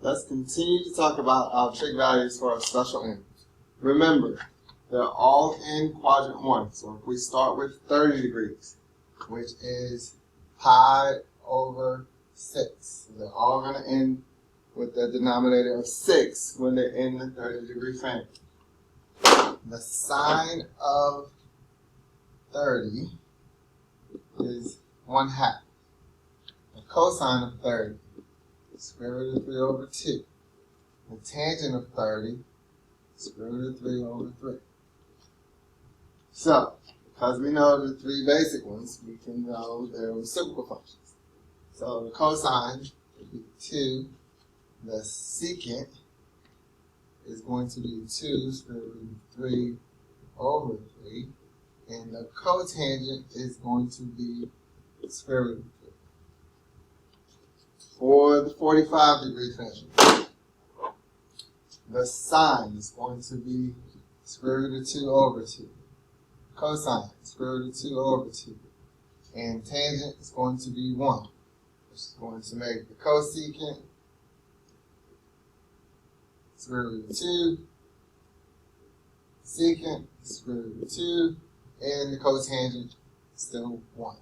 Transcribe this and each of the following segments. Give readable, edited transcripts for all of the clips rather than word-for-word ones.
let's continue to talk about our trig values for our special angles. Remember, they're all in quadrant 1. So if we start with 30 degrees, which is pi over 6. So they're all going to end with the denominator of 6 when they're in the 30-degree family. The sine of 30 is 1/2. The cosine of 30 is square root of 3 over 2. The tangent of 30 is square root of 3 over 3. So, because we know the 3 basic ones, we can know their reciprocal functions. So the cosine would be 2. The secant is going to be 2 square root of 3 over 3. And the cotangent is going to be square root of 3. For the 45-degree family, the sine is going to be square root of 2 over 2. Cosine, square root of 2 over 2. And tangent is going to be 1, which is going to make the cosecant square root of 2, secant square root of 2, and the cotangent still 1.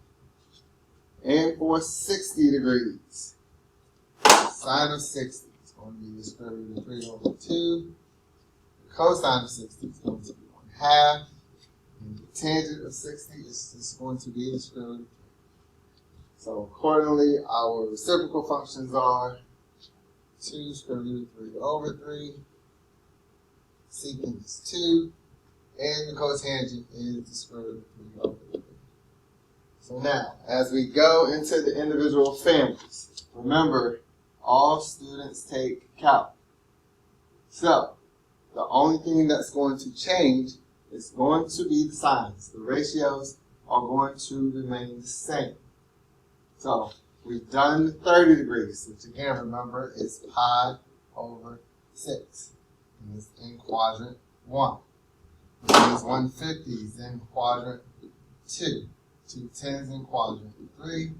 And for 60 degrees, sine of 60 is going to be the square root of 3 over 2. The cosine of 60 is going to be 1/2. And the tangent of 60 is just going to be the square root of 3. So accordingly, our reciprocal functions are 2 square root of 3 over 3. Secant is 2. And the cotangent is the square root of 3 over 3. So now, as we go into the individual families, remember, all students take calc. So, the only thing that's going to change is going to be the signs. The ratios are going to remain the same. So, we've done the 30 degrees, which again, remember, is pi over 6. And it's in quadrant 1. Which means 150 is in quadrant 2. 2 10s in quadrant 3.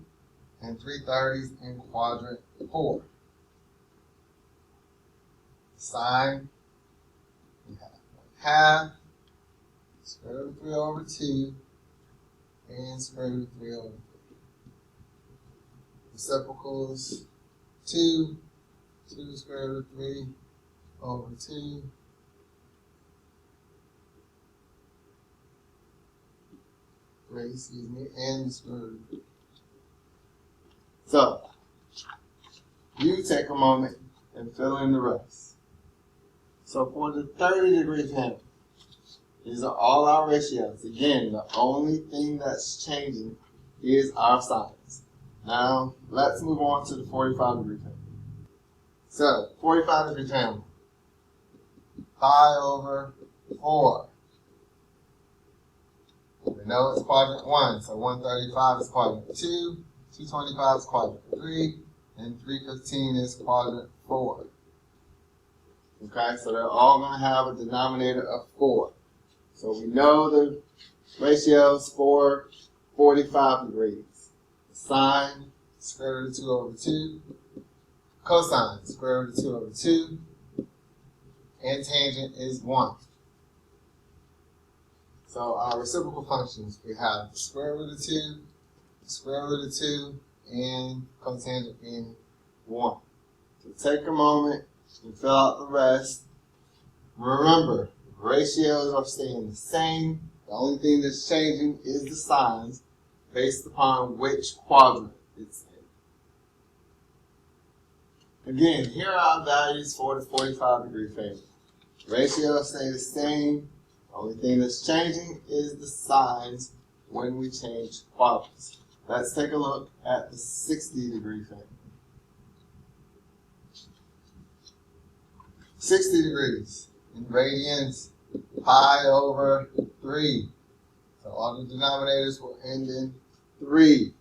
And 3 30s in quadrant 4. Sine, we have 1/2. Square root of 3 over 2, and square root of 3 over 3. Reciprocals, 2 square root of 3 over 2. And the square root of 3. So, you take a moment and fill in the rest. So for the 30-degree family, these are all our ratios. Again, the only thing that's changing is our signs. Now, let's move on to the 45-degree family. So, 45-degree family. Pi over 4. We know it's quadrant 1, so 135 is quadrant 2, 225 is quadrant 3, and 315 is quadrant 4. Okay, so they're all going to have a denominator of 4. So we know the ratios for 45 degrees. The sine, square root of 2 over 2. Cosine, square root of 2 over 2. And tangent is 1. So our reciprocal functions, we have the square root of 2, the square root of 2, and cotangent being 1. So take a moment and fill out the rest. Remember, ratios are staying the same. The only thing that's changing is the signs based upon which quadrant it's in. Again, here are our values for the 45-degree family. Ratios stay the same. The only thing that's changing is the signs when we change quadrants. Let's take a look at the 60-degree family. 60 degrees in radians, pi over 3. So all the denominators will end in 3.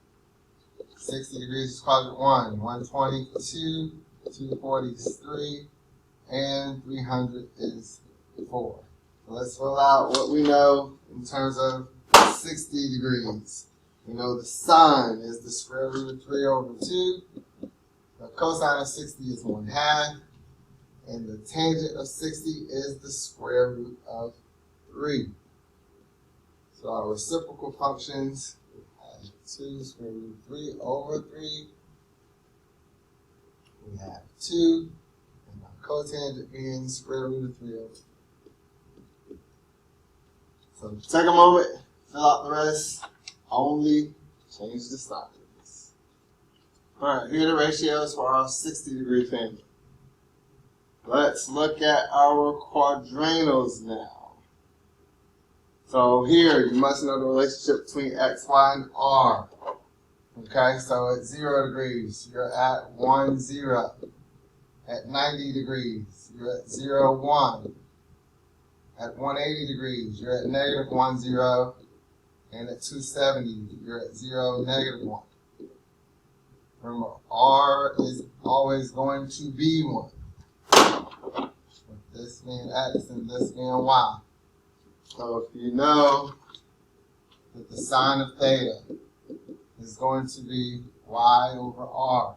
60 degrees is quadrant 1, 120 is 2, 240 is 3, and 300 is 4. So let's fill out what we know in terms of 60 degrees. We know the sine is the square root of 3 over 2. The cosine of 60 is 1/2. And the tangent of 60 is the square root of 3. So our reciprocal functions, we have 2 square root of 3 over 3. We have 2, and our cotangent being square root of 3 over 3. So take a moment, fill out the rest, only change the sign. Alright, here are the ratios for our 60-degree family. Let's look at our quadrantals now. So here, you must know the relationship between x, y, and r. Okay, so at 0 degrees, you're at 1, 0. At 90 degrees, you're at 0, 1. At 180 degrees, you're at negative 1, 0. And at 270, you're at 0, negative 1. Remember, r is always going to be 1. With this being x and this being y. So if you know that the sine of theta is going to be y over r,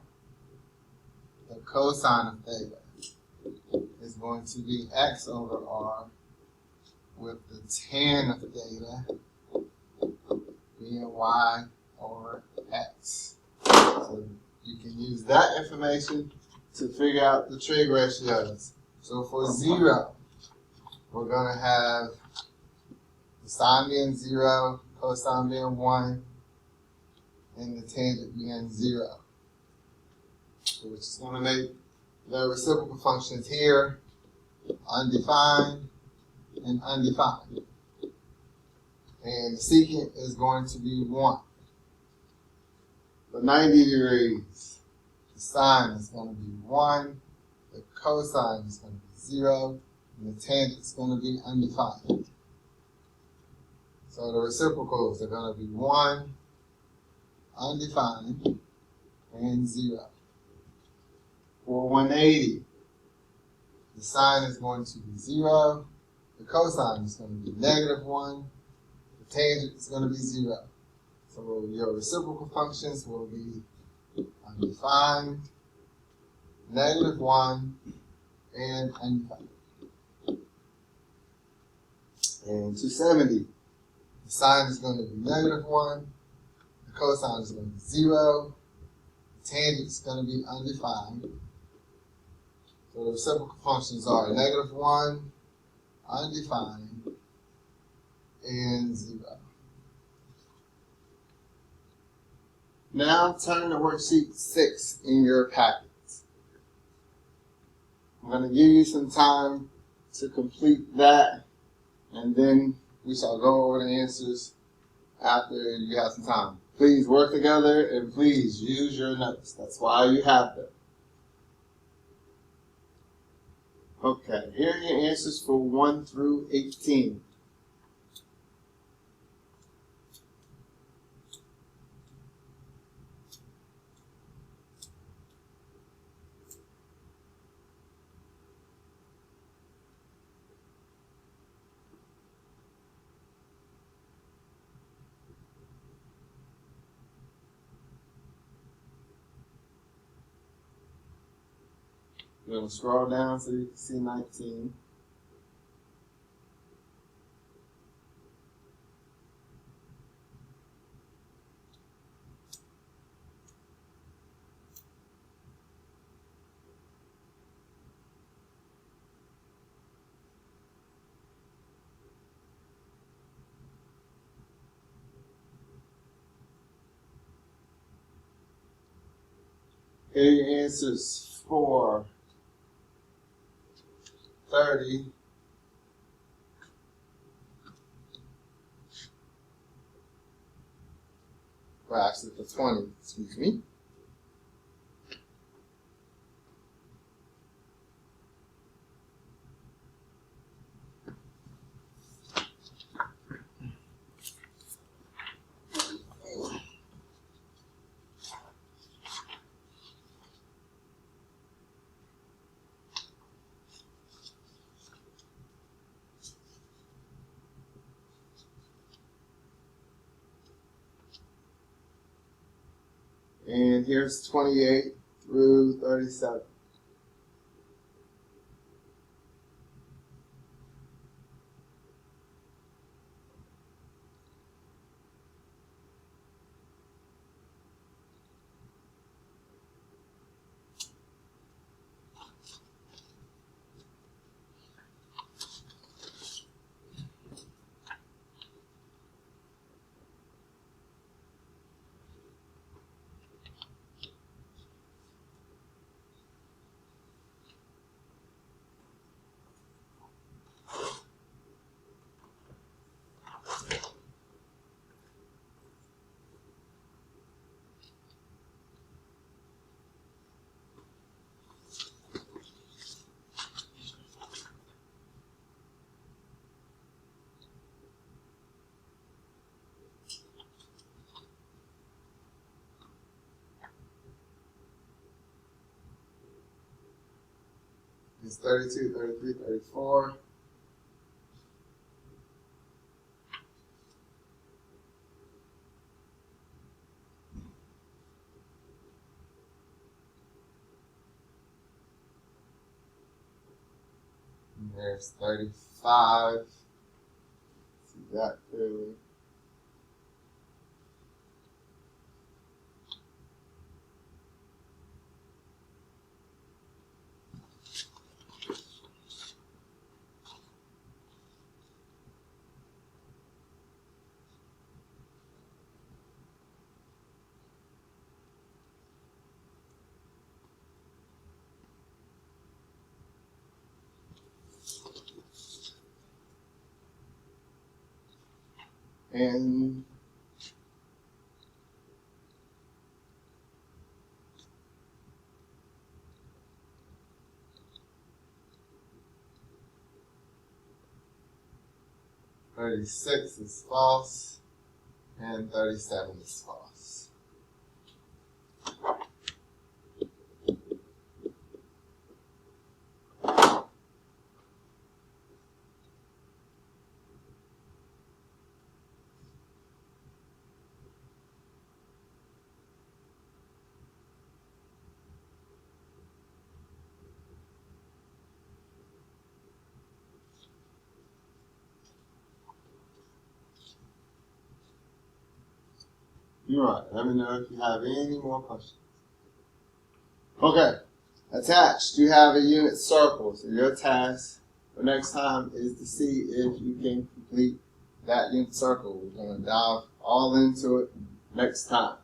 the cosine of theta is going to be x over r, with the tan of theta being y over x. So you can use that information to figure out the trig ratios. So for 0, we're going to have the sine being 0, cosine being 1, and the tangent being 0. So which is going to make the reciprocal functions here undefined and undefined. And the secant is going to be 1. For 90 degrees, the sine is going to be 1, the cosine is going to be 0, and the tangent is going to be undefined. So the reciprocals are going to be 1, undefined, and 0. For 180, the sine is going to be 0, the cosine is going to be negative 1, the tangent is going to be 0. So your reciprocal functions will be undefined, negative 1, and undefined. And 270, the sine is going to be negative 1, the cosine is going to be 0, the tangent is going to be undefined. So the reciprocal functions are negative 1, undefined, and 0. Now turn to worksheet 6 in your packets. I'm going to give you some time to complete that, and then we shall go over the answers after you have some time. Please work together and please use your notes. That's why you have them. Okay, here are your answers for 1 through 18. You're going to scroll down so you can see 19. Here are your answers for 30. Well, actually for 20, excuse me. And here's 28 through 37. is 32, 33, 34. And there's 35. See that clearly. And $36 is false, and 37 is false. Alright, let me know if you have any more questions. Okay, attached, you have a unit circle. So your task for next time is to see if you can complete that unit circle. We're going to dive all into it next time.